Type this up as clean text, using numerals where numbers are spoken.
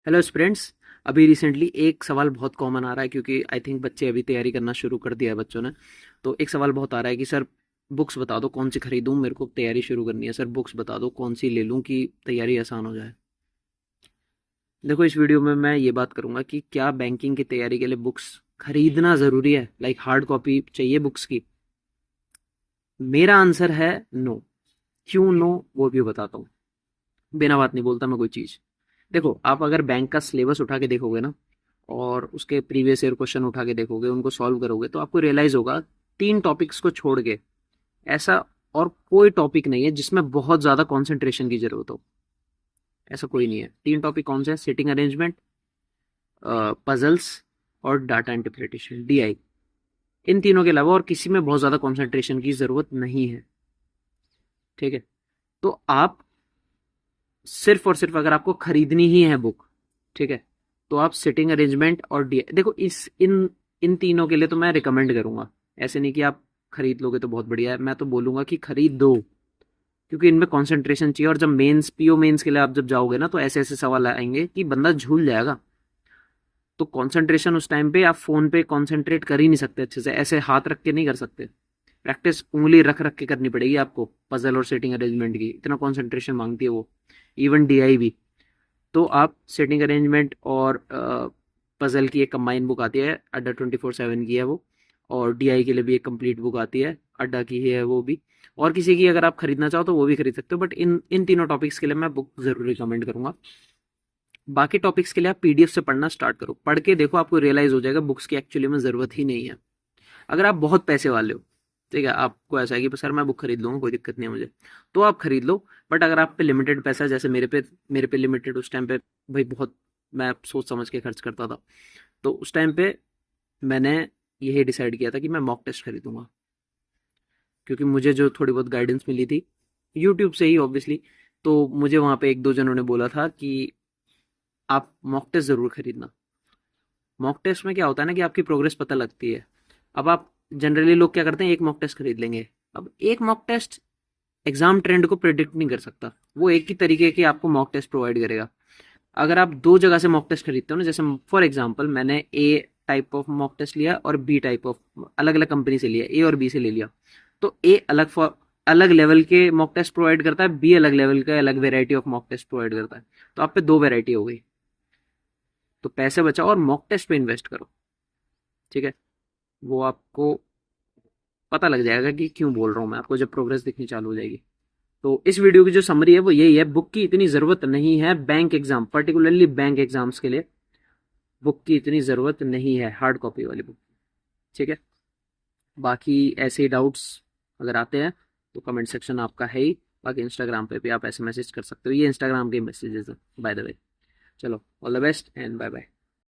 Hello students. अभी recently एक सवाल बहुत कॉमन आ रहा है क्योंकि आई थिंक बच्चे अभी तैयारी करना शुरू कर दिया है बच्चों ने। तो एक सवाल बहुत आ रहा है कि सर बुक्स बता दो कौन सी खरीदूं, मेरे को तैयारी शुरू करनी है। सर बुक्स बता दो कौन सी ले लूं कि तैयारी आसान हो जाए। देखो, इस वीडियो में मैं ये बात करूंगा कि क्या बैंकिंग की तैयारी के लिए बुक्स खरीदना ज़रूरी है, लाइक हार्ड कॉपी चाहिए बुक्स की। मेरा आंसर है नो। क्यों नो वो भी बताता हूँ। बिना बात नहीं बोलता मैं कोई चीज़। देखो, आप अगर बैंक का सिलेबस उठा के देखोगे ना और उसके प्रीवियस ईयर क्वेश्चन उठा के देखोगे, उनको सॉल्व करोगे तो आपको रियलाइज होगा तीन टॉपिक्स को छोड़ के ऐसा और कोई टॉपिक नहीं है जिसमें बहुत ज़्यादा कंसंट्रेशन की जरूरत हो। ऐसा कोई नहीं है। तीन टॉपिक कौन से हैं? सिटिंग अरेंजमेंट, पजल्स और डाटा इंटरप्रिटेशन, डीआई। इन तीनों के अलावा और किसी में बहुत ज़्यादा कंसंट्रेशन की ज़रूरत नहीं है। ठीक है। तो आप सिर्फ और सिर्फ अगर आपको खरीदनी ही है बुक, ठीक है, तो आप सिटिंग अरेंजमेंट और डी देखो, इस इन इन तीनों के लिए तो मैं रिकमेंड करूंगा। ऐसे नहीं कि आप खरीद लोगे तो बहुत बढ़िया है, मैं तो बोलूंगा कि खरीद दो, क्योंकि इनमें कंसंट्रेशन चाहिए। और जब मेंस पीओ मेंस के लिए आप जब जाओगे ना तो ऐसे ऐसे सवाल आएंगे कि बंदा झूल जाएगा। तो कंसंट्रेशन उस टाइम पे आप फोन पे कंसंट्रेट कर ही नहीं सकते अच्छे से, ऐसे हाथ रख के नहीं कर सकते। प्रैक्टिस उंगली रख रख के करनी पड़ेगी आपको पजल और सेटिंग अरेंजमेंट की, इतना कंसंट्रेशन मांगती है वो। इवन डीआई भी। तो आप सेटिंग अरेंजमेंट और पजल की एक कंबाइन बुक आती है, अड्डा 24/7 की है वो। और डीआई के लिए भी एक कंप्लीट बुक आती है, अड्डा की ही है वो भी। और किसी की अगर आप खरीदना चाहो तो वो भी खरीद सकते हो, बट इन इन तीनों टॉपिक्स के लिए मैं बुक जरूर रिकमेंड करूंगा। बाकी टॉपिक्स के लिए आप पीडीएफ से पढ़ना स्टार्ट करो, पढ़ के देखो, आपको रियलाइज हो जाएगा बुक्स की एक्चुअली में ज़रूरत ही नहीं है। अगर आप बहुत पैसे वाले हो, ठीक है, आपको ऐसा है कि सर मैं बुक खरीद लूंगा, कोई दिक्कत नहीं है मुझे, तो आप खरीद लो। बट अगर आप पे लिमिटेड पैसा है, जैसे मेरे पे लिमिटेड उस टाइम पे, भाई बहुत मैं सोच समझ के खर्च करता था, तो उस टाइम पे मैंने यही डिसाइड किया था कि मैं मॉक टेस्ट खरीदूंगा। क्योंकि मुझे जो थोड़ी बहुत गाइडेंस मिली थी यूट्यूब से ही ऑब्वियसली, तो मुझे वहाँ पे एक दो जनों ने बोला था कि आप मॉक टेस्ट ज़रूर खरीदना। मॉक टेस्ट में क्या होता है ना कि आपकी प्रोग्रेस पता लगती है। अब आप जनरली लोग क्या करते हैं, एक मॉक टेस्ट खरीद लेंगे। अब एक मॉक टेस्ट एग्जाम ट्रेंड को प्रिडिक्ट नहीं कर सकता। वो एक ही तरीके की आपको मॉक टेस्ट प्रोवाइड करेगा। अगर आप दो जगह से मॉक टेस्ट खरीदते हो ना, जैसे फॉर एग्जांपल मैंने ए टाइप ऑफ मॉक टेस्ट लिया और बी टाइप ऑफ, अलग अलग कंपनी से लिया, ए और बी से ले लिया। तो ए अलग फॉर अलग लेवल के मॉक टेस्ट प्रोवाइड करता है, बी अलग लेवल का अलग variety of mock test provide करता है। तो आप पे दो वेराइटी हो गई। तो पैसे बचाओ और मॉक टेस्ट पे इन्वेस्ट करो। ठीक है। वो आपको पता लग जाएगा कि क्यों बोल रहा हूँ मैं आपको, जब प्रोग्रेस दिखनी चालू हो जाएगी। तो इस वीडियो की जो समरी है वो यही है, बुक की इतनी ज़रूरत नहीं है bank exam, particularly bank exams के लिए बुक की इतनी ज़रूरत नहीं है, हार्ड कॉपी वाली बुक। ठीक है। बाकी ऐसे डाउट्स अगर आते हैं तो कमेंट सेक्शन आपका है ही। बाकी इंस्टाग्राम पे भी आप ऐसे मैसेज कर सकते हो, ये इंस्टाग्राम के मैसेजेस है बाय द वे। चलो, all the best and bye bye.